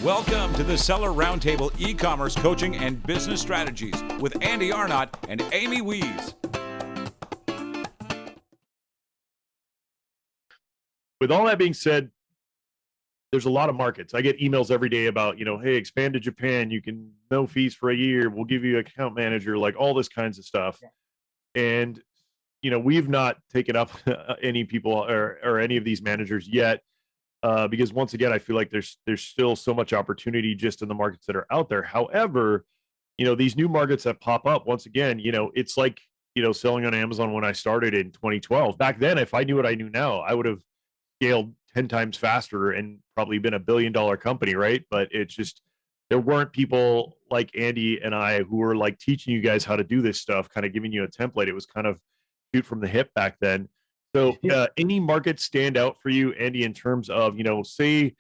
Welcome to the Seller Roundtable e-commerce coaching and business strategies with Andy Arnott and Amy Wees. With all that being said, there's a lot of markets. I get emails every day about, hey, expand to Japan. You can no fees for a year. We'll give you an account manager, like all this kinds of stuff. Yeah. And, we've not taken up any people or any of these managers yet. Because once again, I feel like there's still so much opportunity just in the markets that are out there. However, these new markets that pop up, once again, it's like, selling on Amazon when I started in 2012. Back then, if I knew what I knew now, I would have scaled 10 times faster and probably been $1 billion company, right? But it's just, there weren't people like Andy and I who were like teaching you guys how to do this stuff, kind of giving you a template. It was kind of shoot from the hip back then. So any markets stand out for you, Andy, in terms of, say,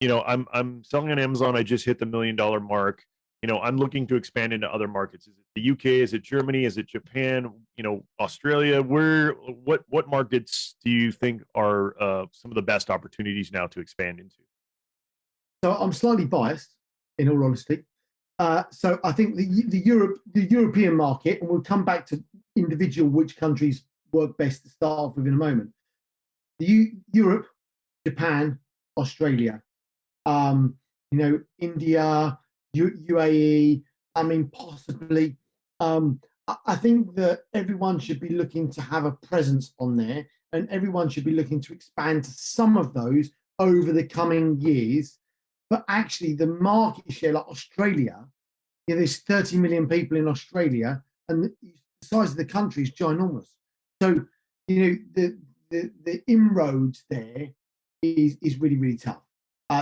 I'm selling on Amazon. I just hit the $1 million mark. I'm looking to expand into other markets. Is it the UK? Is it Germany? Is it Japan? Australia? What markets do you think are some of the best opportunities now to expand into? So I'm slightly biased, in all honesty. So I think the European market, and we'll come back to individual which countries work best to start off with in a moment. Europe, Japan, Australia, India, UAE. Possibly. I think that everyone should be looking to have a presence on there, and everyone should be looking to expand to some of those over the coming years. But actually, the market share, like Australia, there's 30 million people in Australia, and the size of the country is ginormous. So, the inroads there is really, really tough.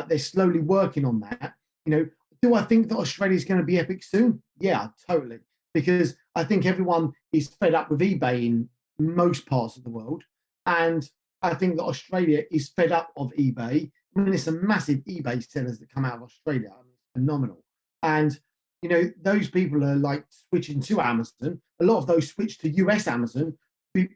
They're slowly working on that. Do I think that Australia is going to be epic soon? Yeah, totally. Because I think everyone is fed up with eBay in most parts of the world. And I think that Australia is fed up of eBay. There's some massive eBay sellers that come out of Australia. It's phenomenal. And, those people are like switching to Amazon. A lot of those switched to US Amazon. They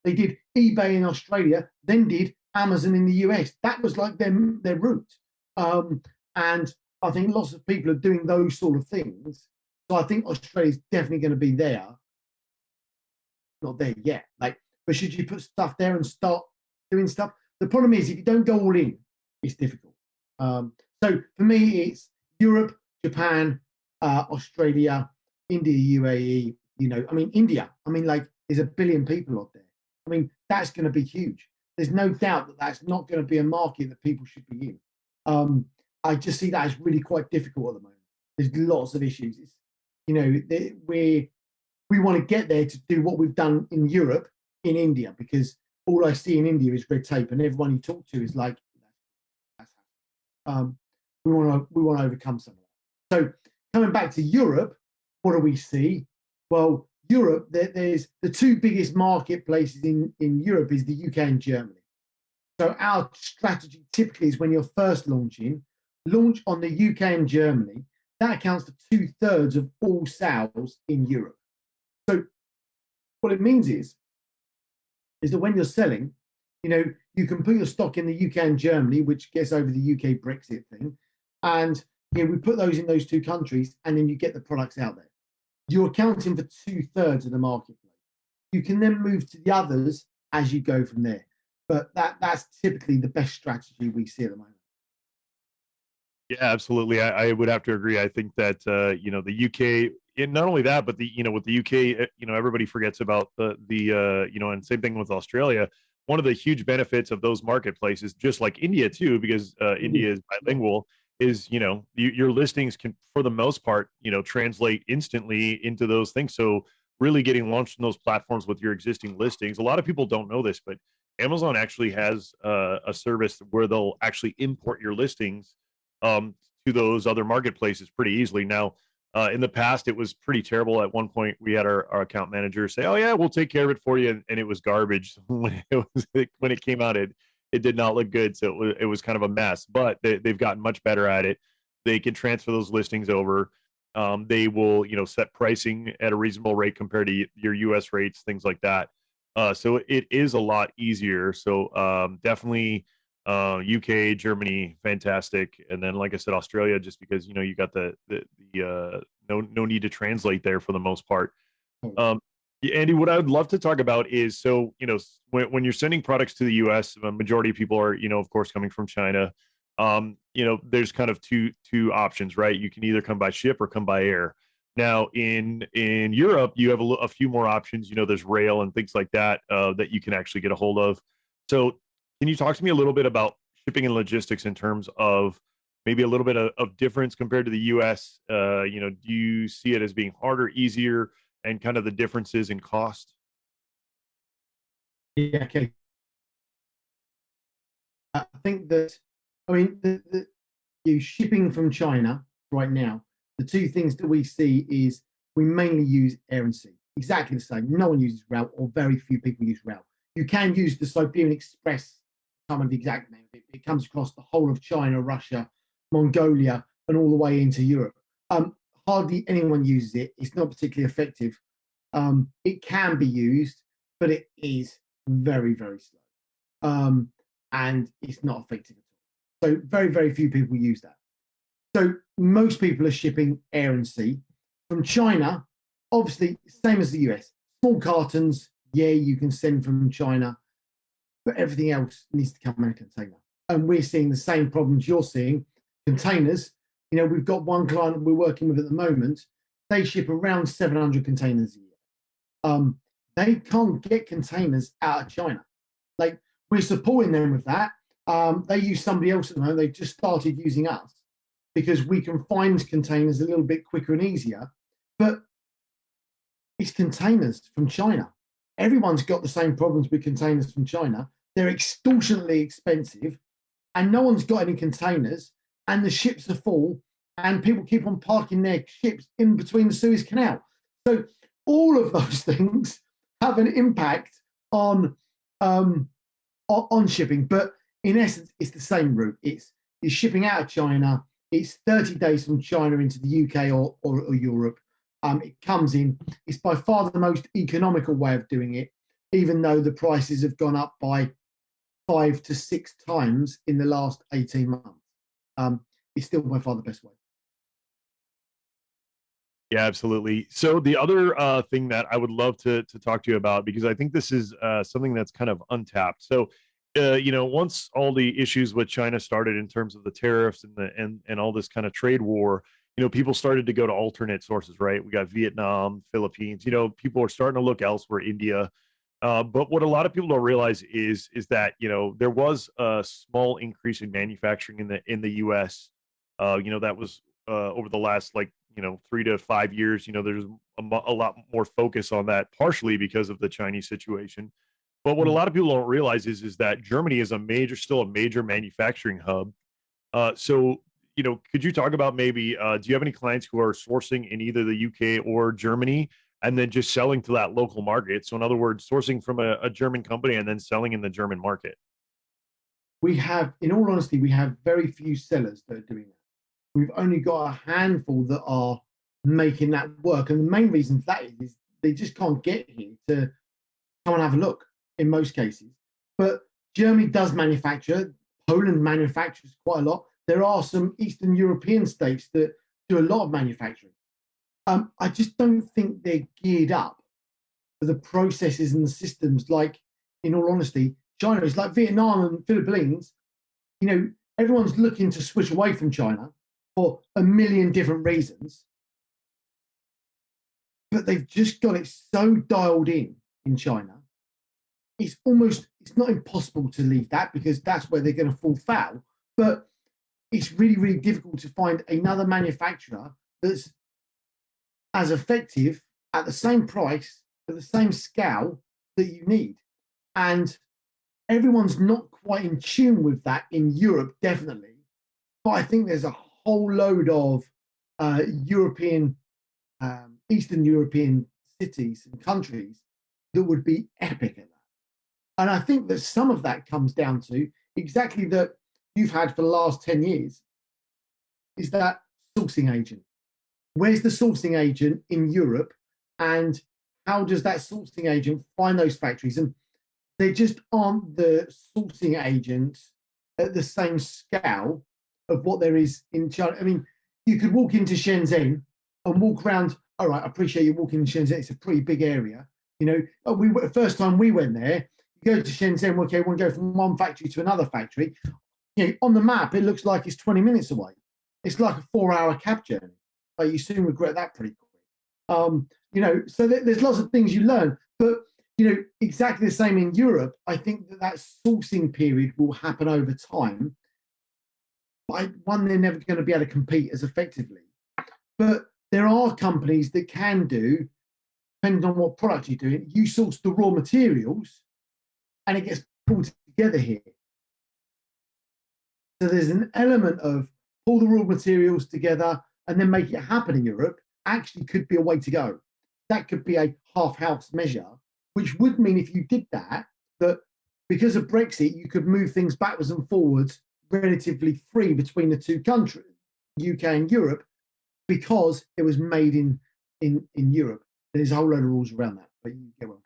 did eBay in Australia, then did Amazon in the US. That was like their route. And I think lots of people are doing those sort of things. So I think Australia is definitely going to be there. Not there yet. But should you put stuff there and start doing stuff? The problem is if you don't go all in, it's difficult. So for me, it's Europe, Japan, Australia, India, UAE. India. There's 1 billion people out there. That's going to be huge. There's no doubt that that's not going to be a market that people should be in. I just see that as really quite difficult at the moment. There's lots of issues. We want to get there to do what we've done in Europe, in India, because all I see in India is red tape, and everyone you talk to is like, we want to overcome some of that. So coming back to Europe, what do we see? Well, Europe, there's the two biggest marketplaces in Europe is the UK and Germany. So our strategy typically is when you're first launch on the UK and Germany. That accounts for 2/3 of all sales in Europe. So what it means is that when you're selling, you can put your stock in the UK and Germany, which gets over the UK Brexit thing. And we put those in those two countries, and then you get the products out there. You're accounting for 2/3 of the marketplace. You can then move to the others as you go from there. But that's typically the best strategy we see at the moment. Yeah, absolutely. I would have to agree. I think that, the UK, and not only that, but with the UK, everybody forgets about and same thing with Australia. One of the huge benefits of those marketplaces, just like India too, because India is bilingual, is, your listings can, for the most part, translate instantly into those things. So really getting launched in those platforms with your existing listings. A lot of people don't know this, but Amazon actually has a service where they'll actually import your listings to those other marketplaces pretty easily. Now, in the past, it was pretty terrible. At one point, we had our account manager say, "Oh yeah, we'll take care of it for you," and it was garbage. When it came out, it did not look good. So it was kind of a mess. But they've gotten much better at it. They can transfer those listings over. They will, set pricing at a reasonable rate compared to your U.S. rates, things like that. So it is a lot easier. So definitely UK, Germany, fantastic, and then like I said, Australia, just because you got the no need to translate there for the most part. Um, Andy, what I would love to talk about is, so when you're sending products to the U.S., a majority of people are of course coming from China. There's kind of two options, right? You can either come by ship or come by air. Now in Europe, you have a few more options. There's rail and things like that that you can actually get a hold of. So can you talk to me a little bit about shipping and logistics in terms of maybe a little bit of difference compared to the US? Do you see it as being harder, easier, and kind of the differences in cost? Yeah, okay. I think that, I mean, you shipping from China right now, the two things that we see is we mainly use air and sea. Exactly the same. No one uses rail, or very few people use rail. You can use the Siberian Express, I can't remember the exact name of it. It comes across the whole of China, Russia, Mongolia, and all the way into Europe. Hardly anyone uses it. It's not particularly effective. It can be used, but it is very, very slow. And it's not effective at all. So very, very few people use that. So most people are shipping air and sea. From China, obviously, same as the US. Small cartons, yeah, you can send from China, but everything else needs to come in a container. And we're seeing the same problems you're seeing. Containers, we've got one client we're working with at the moment. They ship around 700 containers a year. They can't get containers out of China. Like, we're supporting them with that. They use somebody else at the moment. They've just started using us because we can find containers a little bit quicker and easier. But it's containers from China. Everyone's got the same problems with containers from China. They're extortionately expensive, and no one's got any containers, and the ships are full, and people keep on parking their ships in between the Suez Canal. So all of those things have an impact on shipping. But in essence, it's the same route. It's shipping out of China. It's 30 days from China into the UK or Europe. It comes in. It's by far the most economical way of doing it, even though the prices have gone up by 5 to 6 times in the last 18 months. It's still by far the best way. Yeah, absolutely. So the other thing that I would love to talk to you about, because I think this is something that's kind of untapped. So, once all the issues with China started in terms of the tariffs and all this kind of trade war, people started to go to alternate sources, right? We got Vietnam, Philippines. People are starting to look elsewhere, India. But what a lot of people don't realize is that there was a small increase in manufacturing in the U.S. That was over the last 3 to 5 years. There's a lot more focus on that, partially because of the Chinese situation. But what a lot of people don't realize is that Germany is still a major manufacturing hub. So could you talk about maybe, do you have any clients who are sourcing in either the UK or Germany and then just selling to that local market? So in other words, sourcing from a German company and then selling in the German market. We have, in all honesty, we have very few sellers that are doing that. We've only got a handful that are making that work. And the main reason for that is they just can't get here to come and have a look in most cases. But Germany does manufacture. Poland manufactures quite a lot. There are some Eastern European states that do a lot of manufacturing. I just don't think they're geared up for the processes and the systems. Like, in all honesty, China is like Vietnam and Philippines. Everyone's looking to switch away from China for a million different reasons. But they've just got it so dialed in China. It's not impossible to leave that because that's where they're going to fall foul. But it's really, really difficult to find another manufacturer that's as effective at the same price, at the same scale that you need. And everyone's not quite in tune with that in Europe, definitely. But I think there's a whole load of Eastern European cities and countries that would be epic at that. And I think that some of that comes down to exactly that you've had for the last 10 years is that sourcing agent. Where's the sourcing agent in Europe? And how does that sourcing agent find those factories? And they just aren't the sourcing agents at the same scale of what there is in China. I mean, you could walk into Shenzhen and walk around. All right, I appreciate you walking in Shenzhen. It's a pretty big area. We first time we went there, you go to Shenzhen. Okay, we want to go from one factory to another factory. On the map, it looks like it's 20 minutes away. It's like a 4-hour cab journey. But you soon regret that pretty quick. So there's lots of things you learn. But, exactly the same in Europe. I think that sourcing period will happen over time. But they're never going to be able to compete as effectively. But there are companies that can do, depending on what product you're doing, you source the raw materials and it gets pulled together here. So there's an element of pull the raw materials together and then make it happen in Europe actually could be a way to go. That could be a half-house measure, which would mean if you did that because of Brexit, you could move things backwards and forwards relatively free between the two countries, UK and Europe, because it was made in Europe. There's a whole load of rules around that, but you get what I'm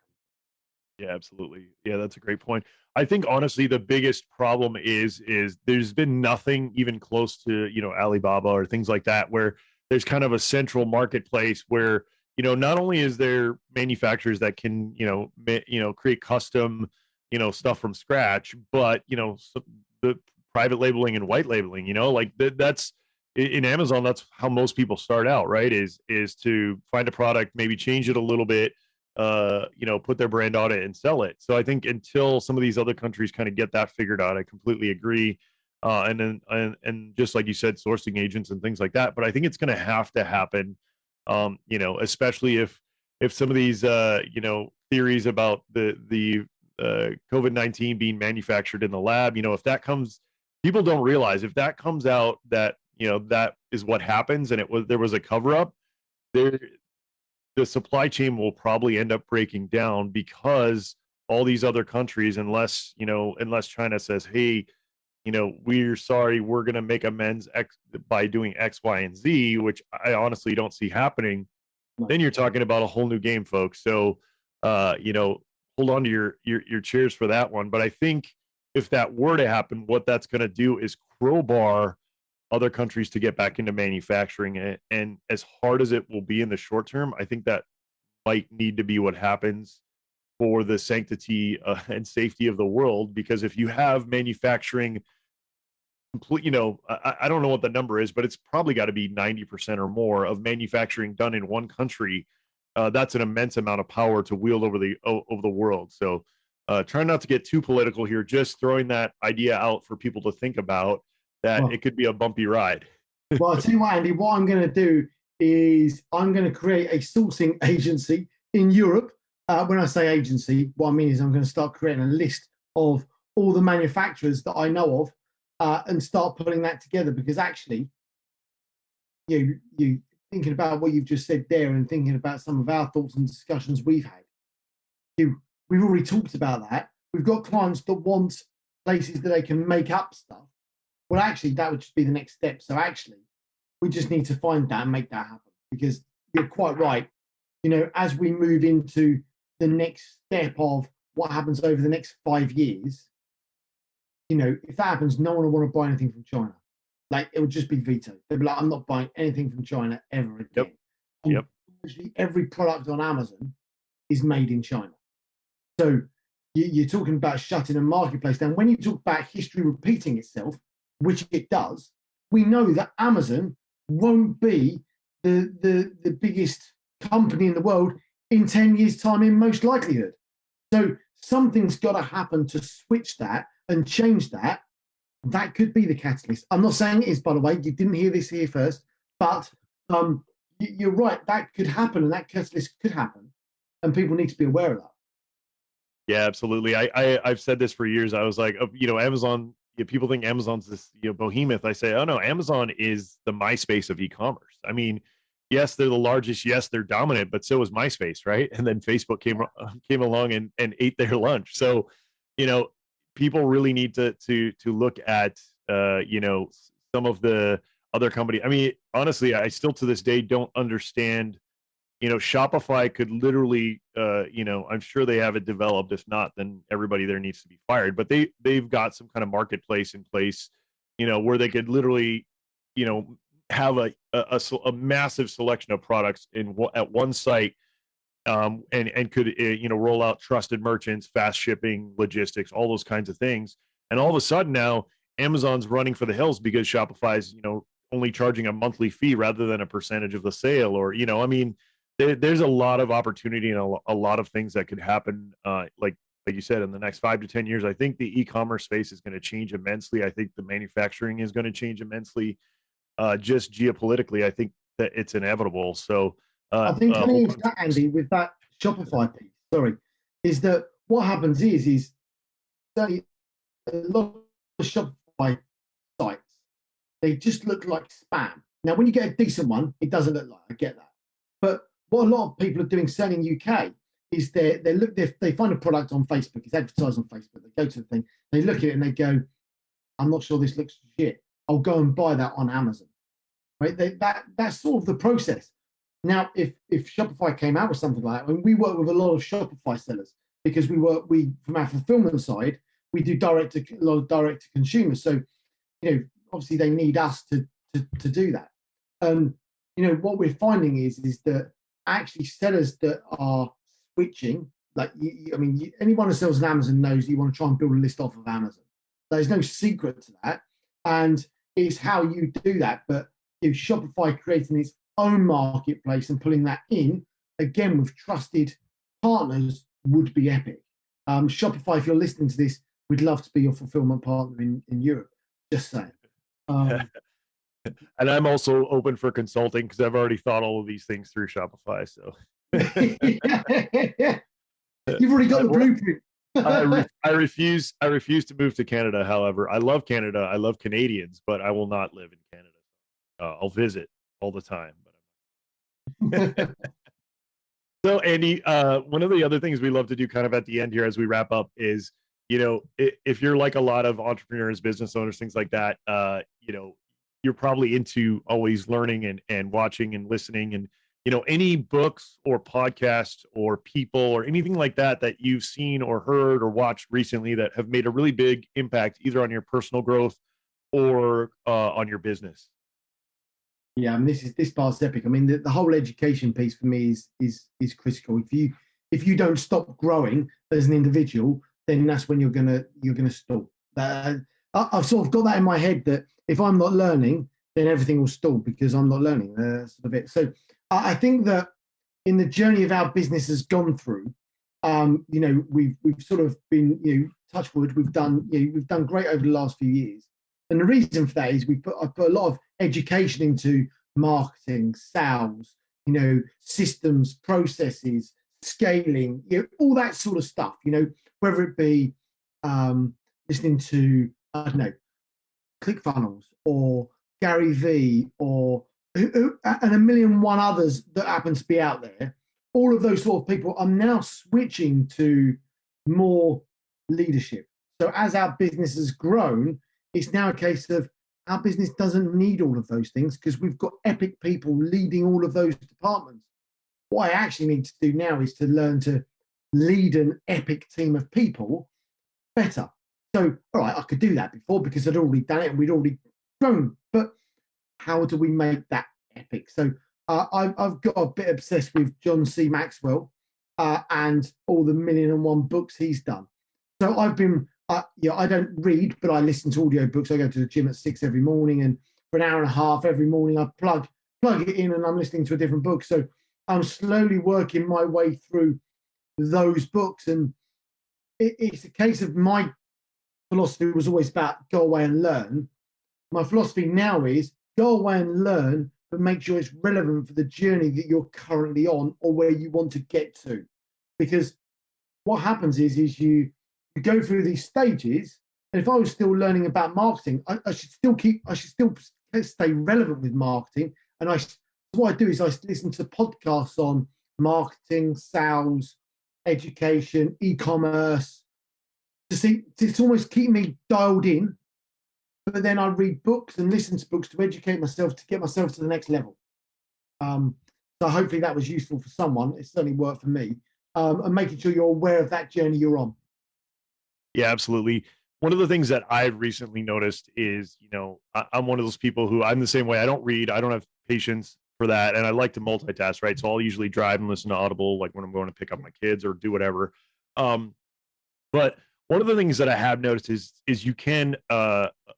saying. Yeah, absolutely. Yeah, that's a great point. I think honestly, the biggest problem is there's been nothing even close to, Alibaba or things like that, where there's kind of a central marketplace where, not only is there manufacturers that can, create custom, stuff from scratch, but, the private labeling and white labeling, like that's in Amazon, that's how most people start out, right? Is to find a product, maybe change it a little bit, put their brand on it and sell it. So I think until some of these other countries kind of get that figured out, I completely agree. And just like you said, sourcing agents and things like that. But I think it's going to have to happen, especially if some of these, theories about the COVID-19 being manufactured in the lab, if that comes, people don't realize if that comes out that, that is what happens and there was a cover up there, the supply chain will probably end up breaking down because all these other countries, unless China says, hey, we're sorry, we're going to make amends by doing X, Y, and Z, which I honestly don't see happening. Then you're talking about a whole new game, folks. So, hold on to your chairs for that one. But I think if that were to happen, what that's going to do is crowbar other countries to get back into manufacturing it. And as hard as it will be in the short term, I think that might need to be what happens for the sanctity and safety of the world. Because if you have manufacturing complete, I don't know what the number is, but it's probably got to be 90% or more of manufacturing done in one country. That's an immense amount of power to wield over the world. So trying not to get too political here, just throwing that idea out for people to think about, that it could be a bumpy ride. Well, I'll tell you what, Andy, what I'm going to do is I'm going to create a sourcing agency in Europe. When I say agency, what I mean is I'm going to start creating a list of all the manufacturers that I know of and start putting that together, because actually, you thinking about what you've just said there and thinking about some of our thoughts and discussions we've had, we've already talked about that. We've got clients that want places that they can make up stuff. Well, actually, that would just be the next step. So actually, we just need to find that and make that happen, because you're quite right. As we move into the next step of what happens over the next 5 years, if that happens, no one will want to buy anything from China. Like, it would just be vetoed. They'd be like, I'm not buying anything from China ever again. Yep. Actually, every product on Amazon is made in China. So you're talking about shutting a marketplace down. When you talk about history repeating itself, which it does, we know that Amazon won't be the biggest company in the world in 10 years' time, in most likelihood. So something's got to happen to switch that and change that. That could be the catalyst. I'm not saying it is, by the way. You didn't hear this here first, but you're right. That could happen, and that catalyst could happen, and people need to be aware of that. Yeah, absolutely. I've said this for years. I was like, Amazon. People think Amazon's this behemoth. I say, oh no, Amazon is the MySpace of e-commerce. I mean, yes, they're the largest. Yes, they're dominant, but so is MySpace, right? And then Facebook came along and ate their lunch. So, people really need to look at some of the other company. I mean, honestly, I still to this day don't understand Shopify could literally, I'm sure they have it developed. If not, then everybody there needs to be fired. But they've got some kind of marketplace in place, where they could literally, have a massive selection of products at one site, and could roll out trusted merchants, fast shipping, logistics, all those kinds of things. And all of a sudden now Amazon's running for the hills because Shopify's only charging a monthly fee rather than a percentage of the sale, or I mean, there's a lot of opportunity and a lot of things that could happen, like you said, in the next 5 to 10 years. I think the e-commerce space is going to change immensely. I think the manufacturing is going to change immensely. Just geopolitically, I think that it's inevitable. So I think coming into that, Andy, with that Shopify piece, is that what happens is certainly a lot of Shopify sites, they just look like spam. Now, when you get a decent one, it doesn't look like, I get that. But what a lot of people are doing, certainly in UK, is they find a product on Facebook, it's advertised on Facebook, they go to the thing, they look at it and they go, I'm not sure this looks shit. I'll go and buy that on Amazon. Right? That's sort of the process. Now, if Shopify came out with something like that, and we work with a lot of Shopify sellers because we from our fulfillment side, we do a lot of direct to consumer. So, obviously they need us to do that. What we're finding is that actually sellers that are switching, like anyone who sells on Amazon knows you want to try and build a list off of Amazon. There's no secret to that, and it's how you do that. But Shopify creating its own marketplace and pulling that in again with trusted partners would be epic. Shopify, if you're listening to this, we'd love to be your fulfillment partner in Europe. Just saying. And I'm also open for consulting because I've already thought all of these things through Shopify. So you've already got the blueprint. I refuse to move to Canada. However, I love Canada. I love Canadians, but I will not live in Canada. I'll visit all the time. But so, Andy, one of the other things we love to do kind of at the end here as we wrap up is, if you're like a lot of entrepreneurs, business owners, things like that, you're probably into always learning and watching and listening, and any books or podcasts or people or anything like that you've seen or heard or watched recently that have made a really big impact either on your personal growth or on your business. Yeah, this part's epic. I mean, the whole education piece for me is critical. If you don't stop growing as an individual, then that's when you're gonna stall. I've sort of got that in my head that if I'm not learning, then everything will stall because I'm not learning. Sort of it. So I think that in the journey of our business has gone through, we've sort of been, touch wood, we've done great over the last few years. And the reason for that is I've put a lot of education into marketing, sales, systems, processes, scaling, all that sort of stuff, whether it be listening to, I don't know, ClickFunnels or Gary Vee or and a million one others that happen to be out there. All of those sort of people are now switching to more leadership. So as our business has grown, it's now a case of our business doesn't need all of those things because we've got epic people leading all of those departments. What I actually need to do now is to learn to lead an epic team of people better. So, all right, I could do that before because I'd already done it and we'd already grown. But how do we make that epic? So I've got a bit obsessed with John C. Maxwell and all the 1,000,001 books he's done. So I've been, I don't read, but I listen to audiobooks. I go to the gym at 6 every morning, and for an hour and a half every morning, I plug it in and I'm listening to a different book. So I'm slowly working my way through those books. And it's a case of my philosophy was always about go away and learn. My philosophy now is go away and learn, but make sure it's relevant for the journey that you're currently on or where you want to get to. Because what happens is you go through these stages, and if I was still learning about marketing, I should still stay relevant with marketing. And what I do is I listen to podcasts on marketing, sales, education, e-commerce, to almost keep me dialed in. But then I read books and listen to books to educate myself, to get myself to the next level. So hopefully that was useful for someone. It certainly worked for me. And making sure you're aware of that journey you're on. Yeah, absolutely. One of the things that I've recently noticed is, I'm one of those people who I'm the same way. I don't read, I don't have patience for that. And I like to multitask, right? So I'll usually drive and listen to Audible, like when I'm going to pick up my kids or do whatever. Um, but one of the things that I have noticed is you can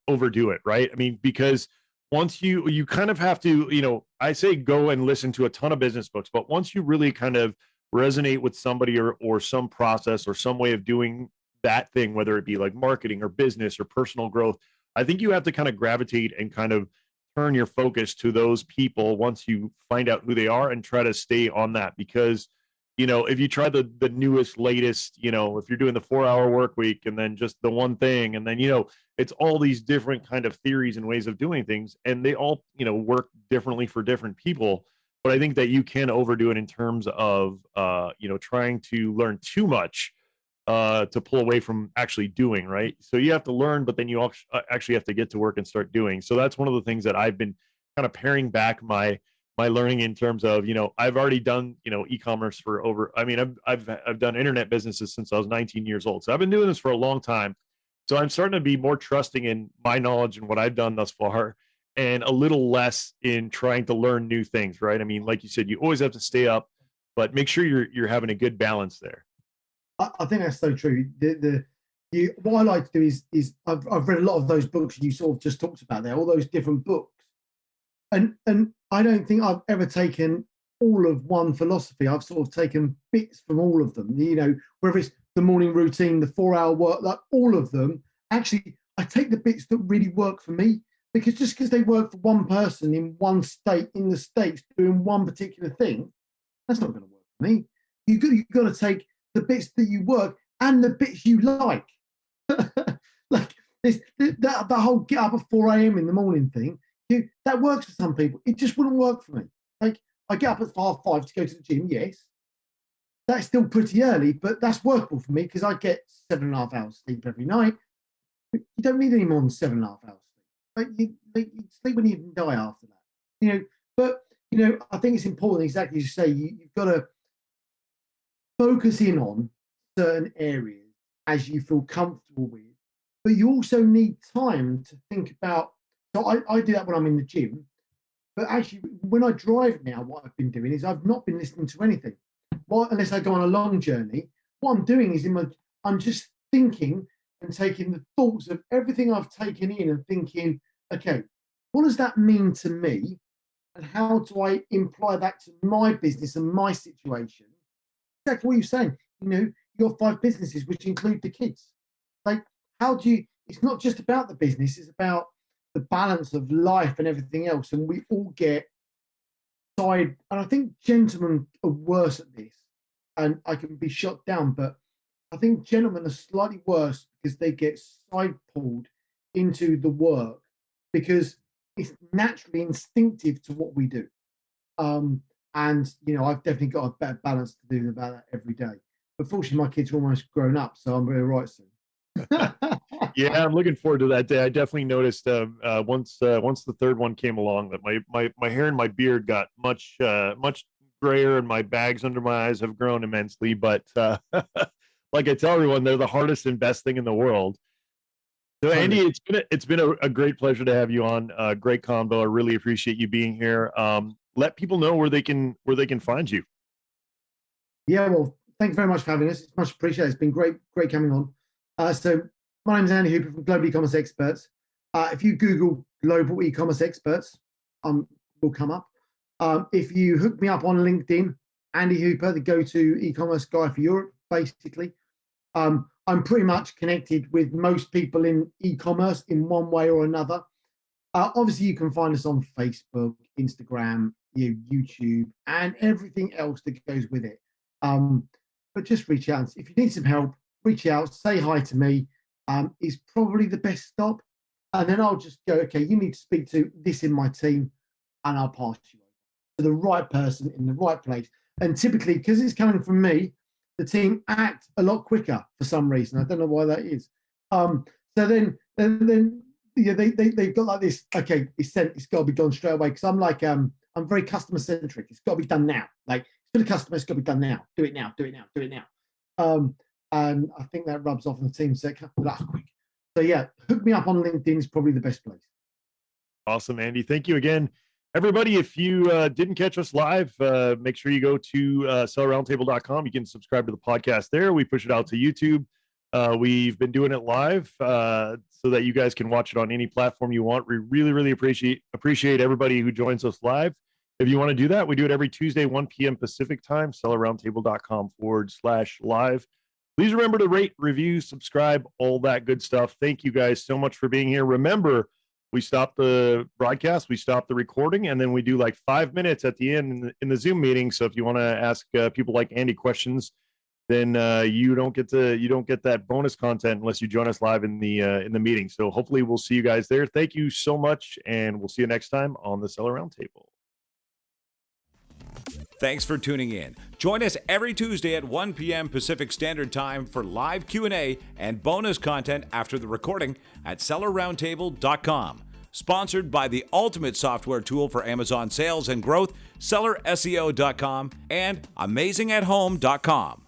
overdo it, right? I mean, because once you kind of have to, I say go and listen to a ton of business books, but once you really kind of resonate with somebody or some process or some way of doing that thing, whether it be like marketing or business or personal growth, I think you have to kind of gravitate and kind of turn your focus to those people once you find out who they are and try to stay on that. Because if you try the newest, latest, if you're doing the 4-hour work week and then just the one thing, and then, it's all these different kind of theories and ways of doing things, and they all, work differently for different people. But I think that you can overdo it in terms of, trying to learn too much to pull away from actually doing, right? So you have to learn, but then you actually have to get to work and start doing. So that's one of the things that I've been kind of paring back my learning in terms of, I've already done, e-commerce for over, I mean, I've done internet businesses since I was 19 years old. So I've been doing this for a long time. So I'm starting to be more trusting in my knowledge and what I've done thus far, and a little less in trying to learn new things, right? I mean, like you said, you always have to stay up, but make sure you're having a good balance there. I think that's so true. What I like to do is I've read a lot of those books you sort of just talked about there, all those different books. And I don't think I've ever taken all of one philosophy. I've sort of taken bits from all of them, whether it's the morning routine, the 4-hour work, like all of them. Actually, I take the bits that really work for me, because just because they work for one person in one state in the States doing one particular thing, that's not going to work for me. You've got to take the bits that you work and the bits you like. Like that whole get up at 4 a.m. in the morning thing, that works for some people. It just wouldn't work for me. Like, I get up at 5:30 to go to the gym, yes. That's still pretty early, but that's workable for me because I get 7.5 hours sleep every night. You don't need any more than 7.5 hours sleep. You sleep when you even die after that. But I think it's important, exactly as you say, you've got to focus in on certain areas as you feel comfortable with, but you also need time to think about. So I do that when I'm in the gym, but actually when I drive now, what I've been doing is I've not been listening to anything. Well, unless I go on a long journey, what I'm doing is I'm just thinking and taking the thoughts of everything I've taken in and thinking, okay, what does that mean to me? And how do I imply that to my business and my situation? Exactly what you're saying. Your 5 businesses, which include the kids. Like, how do you, it's not just about the business, it's about the balance of life and everything else. And we all get and I think gentlemen are worse at this, and I can be shot down, but I think gentlemen are slightly worse because they get side pulled into the work because it's naturally instinctive to what we do. And I've definitely got a better balance to do about that every day. But fortunately, my kids are almost grown up, so I'm very right soon. Yeah, I'm looking forward to that day. I definitely noticed once the third one came along that my hair and my beard got much grayer, and my bags under my eyes have grown immensely. But like I tell everyone, they're the hardest and best thing in the world. So Andy, it's been a great pleasure to have you on. Great combo. I really appreciate you being here. Let people know where they can find you. Yeah, well, thank you very much for having us. It's much appreciated. It's been great coming on. So my name is Andy Hooper from Global E-commerce Experts. If you Google Global E-commerce Experts, will come up. If you hook me up on LinkedIn, Andy Hooper, the go-to e-commerce guy for Europe, basically. I'm pretty much connected with most people in e-commerce in one way or another. Obviously, you can find us on Facebook, Instagram, YouTube, and everything else that goes with it. But just reach out. If you need some help, reach out, say hi to me. Is probably the best stop. And then I'll just go, okay, you need to speak to this in my team, and I'll pass you to the right person in the right place. And typically, because it's coming from me, the team act a lot quicker for some reason. I don't know why that is. So then they've got like this, okay, it's sent, it's got to be done straight away. Because I'm like I'm very customer centric. It's got to be done now. Like for the customer, it's got to be done now. Do it now. Do it now. Do it now. And I think that rubs off on the team. So that's quick. So yeah, hook me up on LinkedIn is probably the best place. Awesome, Andy. Thank you again. Everybody, if you didn't catch us live, make sure you go to sellerroundtable.com. You can subscribe to the podcast there. We push it out to YouTube. We've been doing it live so that you guys can watch it on any platform you want. We really, really appreciate everybody who joins us live. If you want to do that, we do it every Tuesday, 1 p.m. Pacific time, sellerroundtable.com/live. Please remember to rate, review, subscribe, all that good stuff. Thank you guys so much for being here. Remember, we stop the broadcast, we stop the recording, and then we do like 5 minutes at the end in the Zoom meeting. So if you want to ask people like Andy questions, then you don't get that bonus content unless you join us live in the meeting. So hopefully we'll see you guys there. Thank you so much, and we'll see you next time on the Seller Roundtable. Thanks for tuning in. Join us every Tuesday at 1 p.m. Pacific Standard Time for live Q&A and bonus content after the recording at sellerroundtable.com. Sponsored by the ultimate software tool for Amazon sales and growth, sellerseo.com and amazingathome.com.